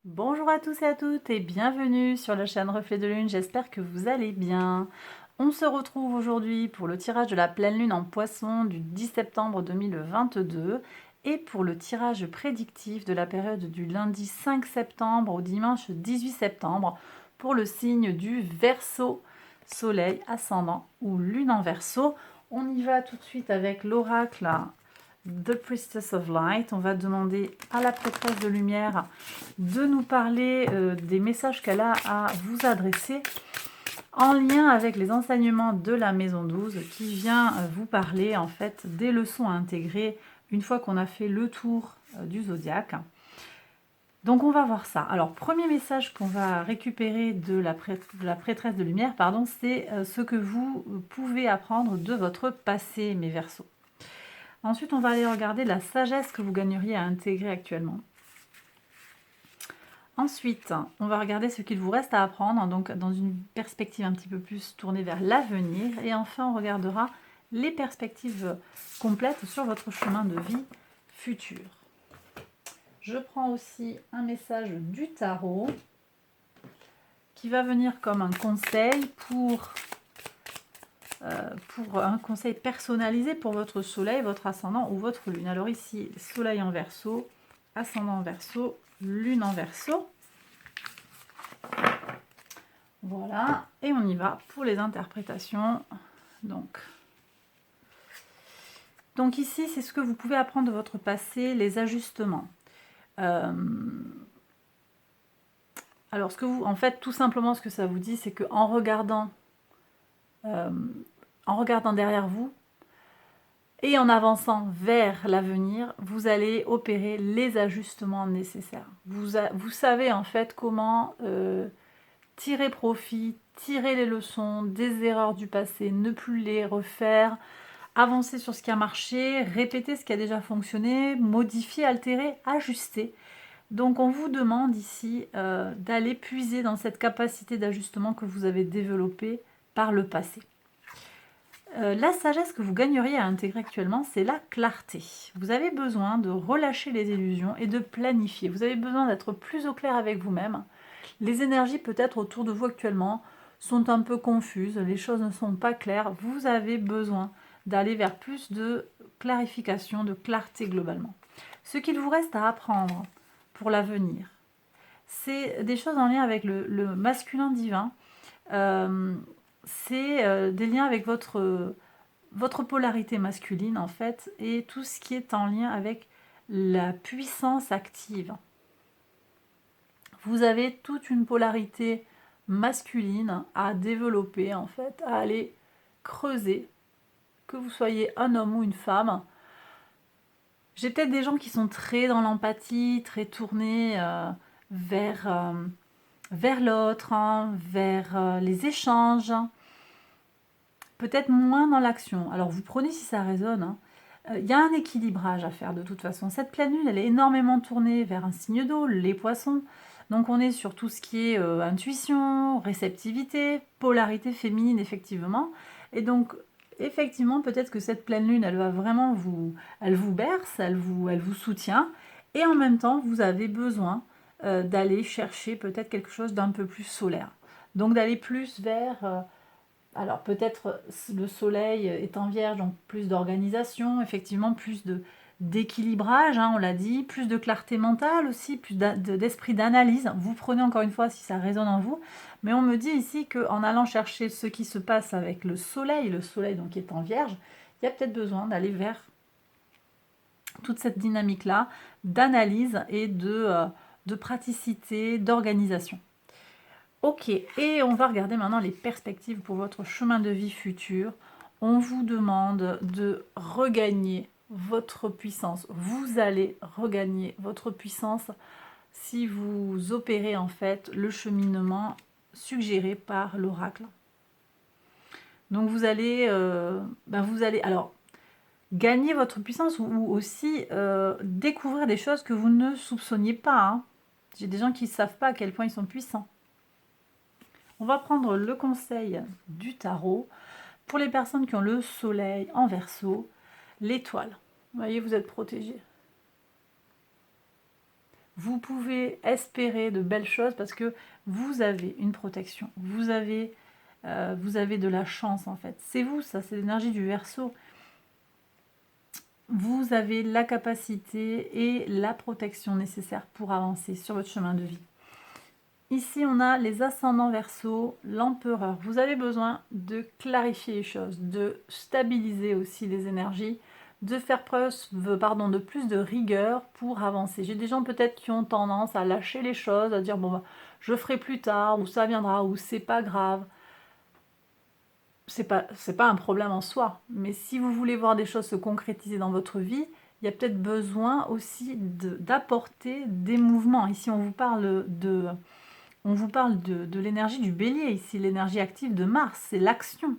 Bonjour à tous et à toutes et bienvenue sur la chaîne Reflet de Lune, j'espère que vous allez bien. On se retrouve aujourd'hui pour le tirage de la pleine lune en Poisson du 10 septembre 2022 et pour le tirage prédictif de la période du lundi 5 septembre au dimanche 18 septembre pour le signe du Verseau, Soleil, Ascendant ou Lune en Verseau. On y va tout de suite avec l'oracle The Priestess of Light. On va demander à la prêtresse de lumière de nous parler des messages qu'elle a à vous adresser en lien avec les enseignements de la maison 12 qui vient vous parler en fait des leçons à intégrer une fois qu'on a fait le tour du zodiaque. Donc on va voir ça. Alors premier message qu'on va récupérer de la prêtresse de lumière, pardon, c'est ce que vous pouvez apprendre de votre passé, mes Verseaux. Ensuite, on va aller regarder la sagesse que vous gagneriez à intégrer actuellement. Ensuite, on va regarder ce qu'il vous reste à apprendre, donc dans une perspective un petit peu plus tournée vers l'avenir. Et enfin, on regardera les perspectives complètes sur votre chemin de vie futur. Je prends aussi un message du tarot qui va venir comme un conseil pour un conseil personnalisé pour votre soleil, votre ascendant ou votre lune. Alors ici, soleil en Verseau, ascendant en Verseau, lune en Verseau. Voilà, et on y va pour les interprétations. Donc ici, c'est ce que vous pouvez apprendre de votre passé, les ajustements. Alors, en fait, tout simplement, ce que ça vous dit, c'est qu'en regardant derrière vous et en avançant vers l'avenir, vous allez opérer les ajustements nécessaires. Vous savez en fait comment tirer profit, tirer les leçons des erreurs du passé, ne plus les refaire, avancer sur ce qui a marché, répéter ce qui a déjà fonctionné, modifier, altérer, ajuster. Donc on vous demande ici d'aller puiser dans cette capacité d'ajustement que vous avez développée par le passé. La sagesse que vous gagneriez à intégrer actuellement, c'est la clarté. Vous avez besoin de relâcher les illusions et de planifier. Vous avez besoin d'être plus au clair avec vous-même. Les énergies peut-être autour de vous actuellement sont un peu confuses, les choses ne sont pas claires. Vous avez besoin d'aller vers plus de clarification, de clarté globalement. Ce qu'il vous reste à apprendre pour l'avenir, c'est des choses en lien avec le masculin divin. C'est des liens avec votre polarité masculine en fait, et tout ce qui est en lien avec la puissance active. Vous avez toute une polarité masculine à développer en fait, à aller creuser, que vous soyez un homme ou une femme. J'ai peut-être des gens qui sont très dans l'empathie, très tournés vers l'autre, hein, vers les échanges, peut-être moins dans l'action. Alors vous prenez si ça résonne, hein. Y a un équilibrage à faire de toute façon. Cette pleine lune, elle est énormément tournée vers un signe d'eau, les poissons. Donc on est sur tout ce qui est intuition, réceptivité, polarité féminine effectivement. Et donc effectivement, peut-être que cette pleine lune, elle va vraiment elle vous berce, elle vous soutient. Et en même temps, vous avez besoin d'aller chercher peut-être quelque chose d'un peu plus solaire. Donc d'aller plus vers alors peut-être le soleil est en vierge, donc plus d'organisation, effectivement plus d'équilibrage, hein, on l'a dit, plus de clarté mentale aussi, plus d'esprit d'analyse. Vous prenez encore une fois si ça résonne en vous, mais on me dit ici qu'en allant chercher ce qui se passe avec le soleil donc qui est en vierge, il y a peut-être besoin d'aller vers toute cette dynamique-là d'analyse et de praticité, d'organisation. Ok, et on va regarder maintenant les perspectives pour votre chemin de vie futur. On vous demande de regagner votre puissance. Vous allez regagner votre puissance si vous opérez en fait le cheminement suggéré par l'oracle. Donc vous allez alors gagner votre puissance ou aussi découvrir des choses que vous ne soupçonniez pas, hein. J'ai des gens qui ne savent pas à quel point ils sont puissants. On va prendre le conseil du tarot pour les personnes qui ont le soleil en Verseau, l'étoile. Vous voyez, vous êtes protégés. vous pouvez espérer de belles choses parce que vous avez une protection, vous avez de la chance en fait. C'est vous, ça, c'est l'énergie du Verseau. Vous avez la capacité et la protection nécessaire pour avancer sur votre chemin de vie. Ici, on a les ascendants Verseau, l'empereur. Vous avez besoin de clarifier les choses, de stabiliser aussi les énergies, de faire preuve de plus de rigueur pour avancer. J'ai des gens peut-être qui ont tendance à lâcher les choses, à dire bon bah, je ferai plus tard, ou ça viendra, ou c'est pas grave. C'est pas un problème en soi, mais si vous voulez voir des choses se concrétiser dans votre vie, il y a peut-être besoin aussi d'apporter des mouvements. Ici, on vous parle de l'énergie du bélier, ici l'énergie active de Mars, c'est l'action.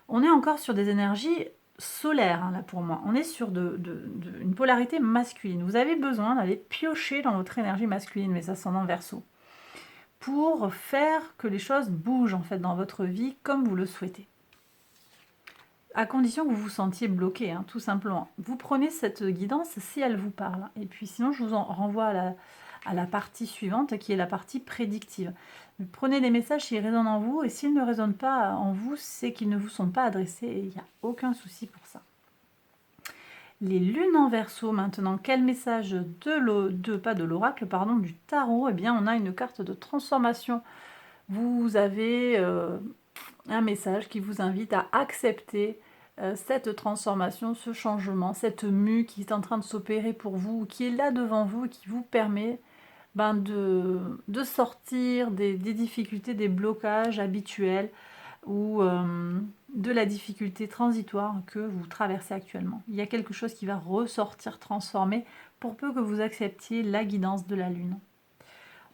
On est encore sur des énergies solaires, hein, là pour moi. On est sur une polarité masculine. Vous avez besoin d'aller piocher dans votre énergie masculine, mes ascendants Verseau, pour faire que les choses bougent en fait dans votre vie comme vous le souhaitez. À condition que vous vous sentiez bloqué, hein, tout simplement. Vous prenez cette guidance si elle vous parle. Et puis sinon, je vous en renvoie à la partie suivante, qui est la partie prédictive. Prenez des messages s'ils résonnent en vous, et s'ils ne résonnent pas en vous, c'est qu'ils ne vous sont pas adressés, et il n'y a aucun souci pour ça. Les lunes en Verseau, maintenant, quel message de l'oracle, pardon, du tarot? Eh bien, on a une carte de transformation. Vous avez un message qui vous invite à accepter cette transformation, ce changement, cette mue qui est en train de s'opérer pour vous, qui est là devant vous, qui vous permet de sortir des difficultés, des blocages habituels ou de la difficulté transitoire que vous traversez actuellement. Il y a quelque chose qui va ressortir transformé pour peu que vous acceptiez la guidance de la Lune.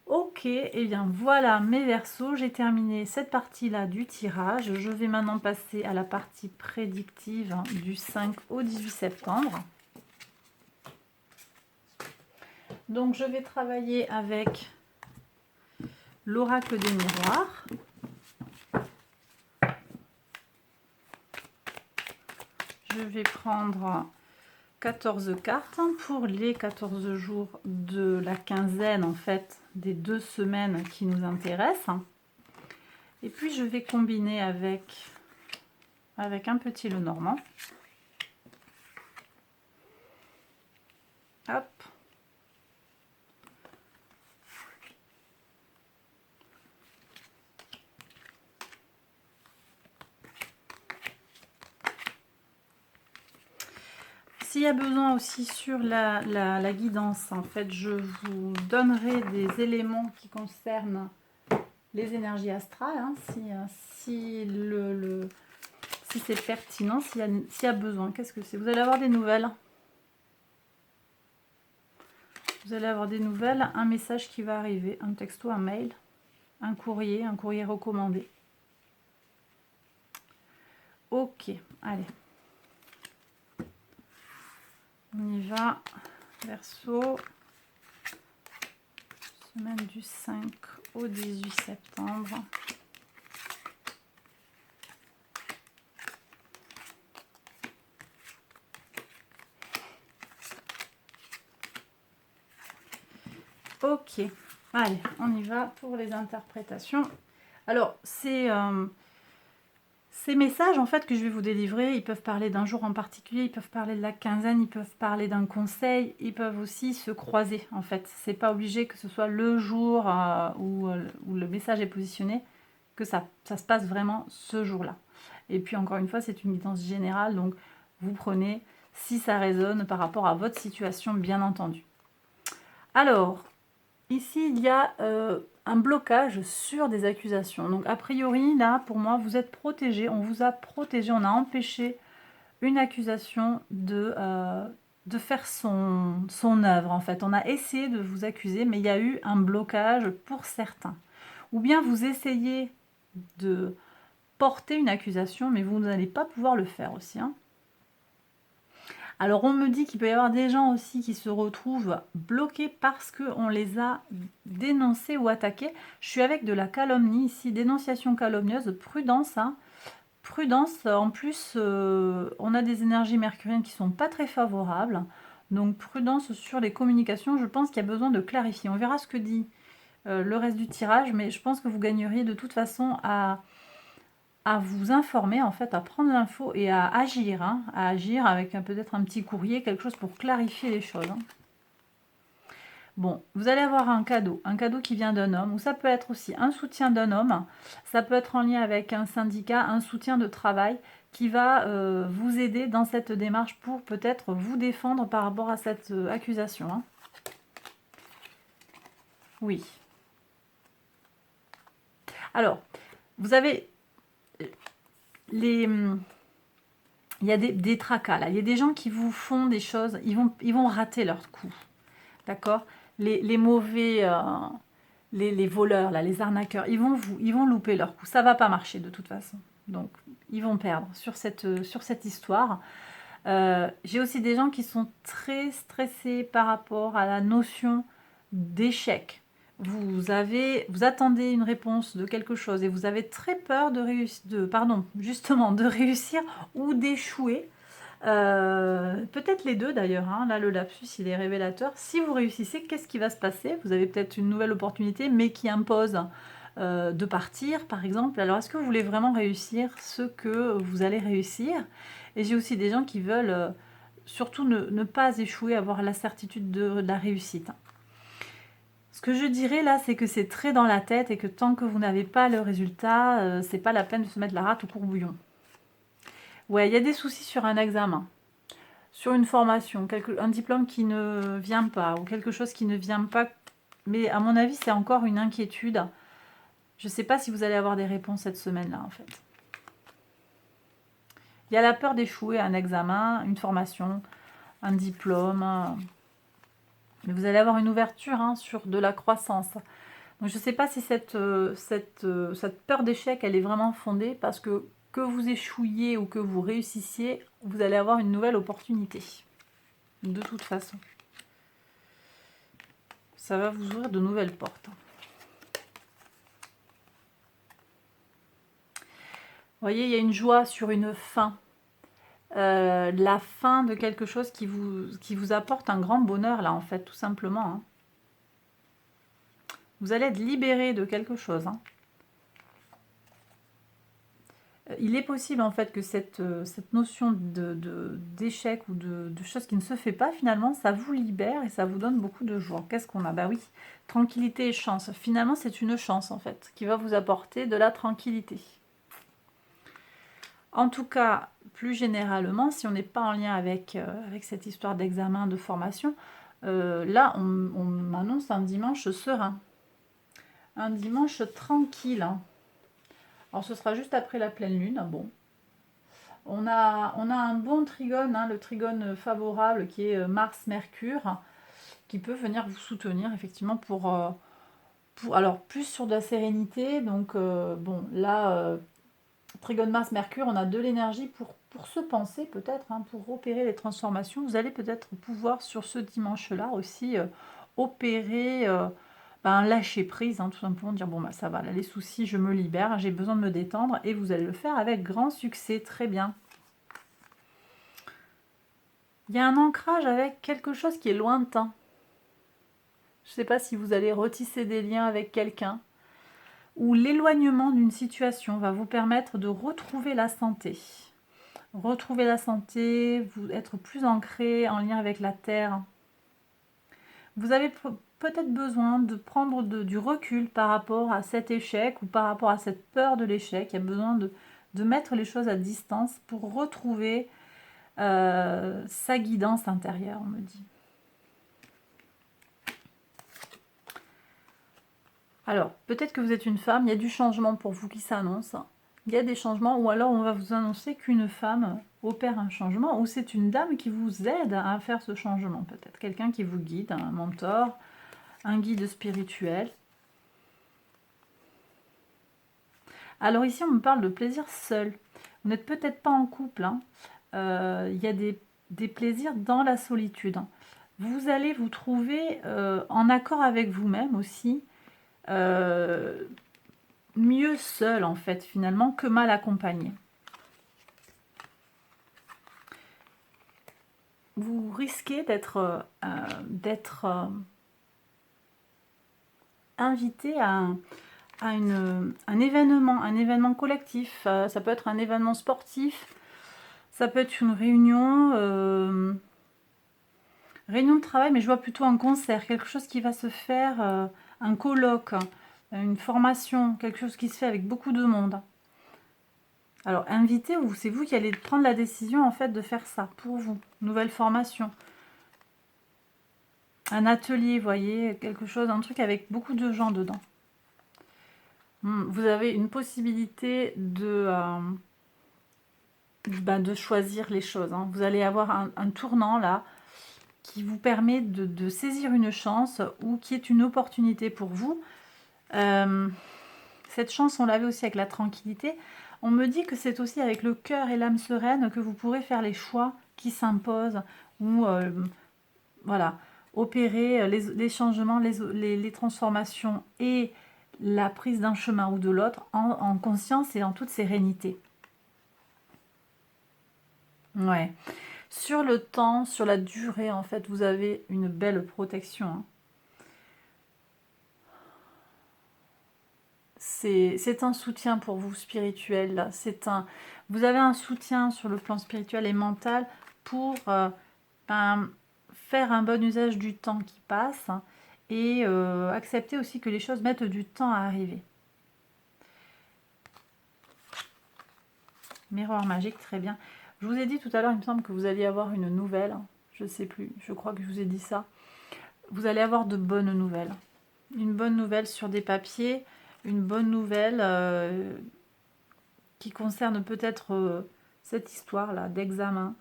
Ok, et bien voilà mes Verseaux, j'ai terminé cette partie-là du tirage. Je vais maintenant passer à la partie prédictive du 5 au 18 septembre. Donc je vais travailler avec l'oracle des miroirs. Je vais prendre 14 cartes pour les 14 jours de la quinzaine, en fait, des 2 semaines qui nous intéressent. Et puis je vais combiner avec un petit Lenormand. Hop. S'il y a besoin aussi sur la guidance, en fait, je vous donnerai des éléments qui concernent les énergies astrales, hein, si c'est pertinent, s'il y a besoin. Qu'est-ce que c'est? Vous allez avoir des nouvelles. Vous allez avoir des nouvelles, un message qui va arriver, un texto, un mail, un courrier recommandé. Ok, allez. On y va, Verseau, semaine du 5 au 18 septembre. Ok, allez, on y va pour les interprétations. Alors, ces messages, en fait, que je vais vous délivrer, ils peuvent parler d'un jour en particulier, ils peuvent parler de la quinzaine, ils peuvent parler d'un conseil, ils peuvent aussi se croiser, en fait. C'est pas obligé que ce soit le jour où le message est positionné, que ça se passe vraiment ce jour-là. Et puis, encore une fois, c'est une guidance générale, donc vous prenez si ça résonne par rapport à votre situation, bien entendu. Alors, ici, il y a un blocage sur des accusations. Donc, a priori, là, pour moi, vous êtes protégé. On vous a protégé, on a empêché une accusation de faire son œuvre, en fait. On a essayé de vous accuser, mais il y a eu un blocage pour certains. Ou bien vous essayez de porter une accusation, mais vous n'allez pas pouvoir le faire aussi, hein. Alors on me dit qu'il peut y avoir des gens aussi qui se retrouvent bloqués parce qu'on les a dénoncés ou attaqués. Je suis avec de la calomnie ici, dénonciation calomnieuse, prudence, hein. Prudence, en plus on a des énergies mercuriennes qui ne sont pas très favorables. Donc prudence sur les communications, je pense qu'il y a besoin de clarifier. On verra ce que dit le reste du tirage, mais je pense que vous gagneriez de toute façon à vous informer, en fait, à prendre l'info et à agir, hein, à agir avec peut-être un petit courrier, quelque chose pour clarifier les choses. Hein. Bon, vous allez avoir un cadeau qui vient d'un homme, ou ça peut être aussi un soutien d'un homme, ça peut être en lien avec un syndicat, un soutien de travail qui va vous aider dans cette démarche pour peut-être vous défendre par rapport à cette accusation. Hein. Oui. Alors, vous avez les... Il y a des tracas, là. Il y a des gens qui vous font des choses, ils vont rater leur coup. D'accord, les mauvais, les voleurs, là, les arnaqueurs, ils vont louper leur coup. Ça va pas marcher de toute façon. Donc, ils vont perdre sur cette histoire. J'ai aussi des gens qui sont très stressés par rapport à la notion d'échec. Vous attendez une réponse de quelque chose et vous avez très peur de réussir ou d'échouer. Peut-être les deux d'ailleurs, hein. Là le lapsus il est révélateur. Si vous réussissez, qu'est-ce qui va se passer? Vous avez peut-être une nouvelle opportunité mais qui impose de partir par exemple. Alors est-ce que vous voulez vraiment réussir ce que vous allez réussir? Et j'ai aussi des gens qui veulent surtout ne pas échouer, avoir la certitude de la réussite. Ce que je dirais là, c'est que c'est très dans la tête et que tant que vous n'avez pas le résultat, c'est pas la peine de se mettre la rate au courbouillon. Ouais, il y a des soucis sur un examen, sur une formation, un diplôme qui ne vient pas ou quelque chose qui ne vient pas. Mais à mon avis, c'est encore une inquiétude. Je ne sais pas si vous allez avoir des réponses cette semaine-là, en fait. Il y a la peur d'échouer à un examen, une formation, un diplôme. Mais vous allez avoir une ouverture hein, sur de la croissance. Donc je ne sais pas si cette peur d'échec, elle est vraiment fondée parce que vous échouiez ou que vous réussissiez, vous allez avoir une nouvelle opportunité. De toute façon. Ça va vous ouvrir de nouvelles portes. Vous voyez, il y a une joie sur une fin. La fin de quelque chose qui vous apporte un grand bonheur, là, en fait, tout simplement. Hein. Vous allez être libéré de quelque chose. Hein. Il est possible, en fait, que cette notion d'échec ou de chose qui ne se fait pas, finalement, ça vous libère et ça vous donne beaucoup de joie. Qu'est-ce qu'on a? Bah oui, tranquillité et chance. Finalement, c'est une chance, en fait, qui va vous apporter de la tranquillité. En tout cas, plus généralement, si on n'est pas en lien avec cette histoire d'examen, de formation, là, on annonce un dimanche serein. Un dimanche tranquille. Hein. Alors, ce sera juste après la pleine lune. Bon. On a un bon trigone, hein, le trigone favorable qui est Mars-Mercure, qui peut venir vous soutenir effectivement alors, plus sur de la sérénité. Donc, bon, là... Trigone Mars-Mercure, on a de l'énergie pour se penser peut-être, hein, pour opérer les transformations. Vous allez peut-être pouvoir sur ce dimanche-là aussi opérer un lâcher-prise, hein, tout simplement dire bon bah ça va, là, les soucis, je me libère, j'ai besoin de me détendre et vous allez le faire avec grand succès, très bien. Il y a un ancrage avec quelque chose qui est lointain. Je ne sais pas si vous allez retisser des liens avec quelqu'un ou l'éloignement d'une situation va vous permettre de retrouver la santé. Retrouver la santé, être plus ancré en lien avec la terre. Vous avez peut-être besoin de prendre du recul par rapport à cet échec ou par rapport à cette peur de l'échec. Il y a besoin de mettre les choses à distance pour retrouver sa guidance intérieure, on me dit. Alors, peut-être que vous êtes une femme, il y a du changement pour vous qui s'annonce. Il y a des changements, ou alors on va vous annoncer qu'une femme opère un changement, ou c'est une dame qui vous aide à faire ce changement, peut-être. Quelqu'un qui vous guide, un mentor, un guide spirituel. Alors ici, on me parle de plaisir seul. Vous n'êtes peut-être pas en couple. Hein. Il y a des plaisirs dans la solitude. Vous allez vous trouver en accord avec vous-même aussi. Mieux seul en fait finalement que mal accompagné. vous risquez d'être invité à un événement collectif. Ça peut être un événement sportif, ça peut être une réunion de travail, mais je vois plutôt un concert, quelque chose qui va se faire, un colloque, une formation, quelque chose qui se fait avec beaucoup de monde. Alors, invité, c'est vous qui allez prendre la décision en fait de faire ça pour vous. Nouvelle formation. Un atelier, vous voyez, quelque chose, un truc avec beaucoup de gens dedans. Vous avez une possibilité de choisir les choses. Hein. Vous allez avoir un tournant là qui vous permet de saisir une chance ou qui est une opportunité pour vous. Cette chance, on l'avait aussi avec la tranquillité. On me dit que c'est aussi avec le cœur et l'âme sereine que vous pourrez faire les choix qui s'imposent ou voilà, opérer les changements, les transformations et la prise d'un chemin ou de l'autre en conscience et en toute sérénité. Ouais. Sur le temps, sur la durée, en fait, vous avez une belle protection. Hein. C'est un soutien pour vous spirituel. Là. Vous avez un soutien sur le plan spirituel et mental pour faire un bon usage du temps qui passe et accepter aussi que les choses mettent du temps à arriver. Miroir magique, très bien. Je vous ai dit tout à l'heure, il me semble que vous alliez avoir une nouvelle. Je ne sais plus, je crois que je vous ai dit ça. Vous allez avoir de bonnes nouvelles. Une bonne nouvelle sur des papiers, une bonne nouvelle qui concerne peut-être cette histoire-là d'examen.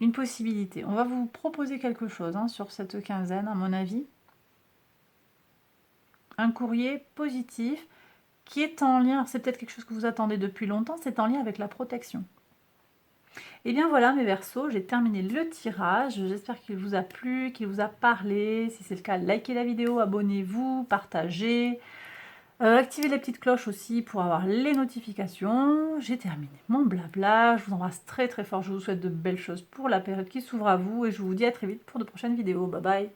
Une possibilité. On va vous proposer quelque chose sur cette quinzaine, à mon avis. Un courrier positif qui est en lien, c'est peut-être quelque chose que vous attendez depuis longtemps, c'est en lien avec la protection. Et bien voilà mes Verseaux, j'ai terminé le tirage. J'espère qu'il vous a plu, qu'il vous a parlé. Si c'est le cas, likez la vidéo, abonnez-vous, partagez. Activez les petites cloches aussi pour avoir les notifications. J'ai terminé mon blabla. Je vous embrasse très très fort. Je vous souhaite de belles choses pour la période qui s'ouvre à vous. Et je vous dis à très vite pour de prochaines vidéos. Bye bye.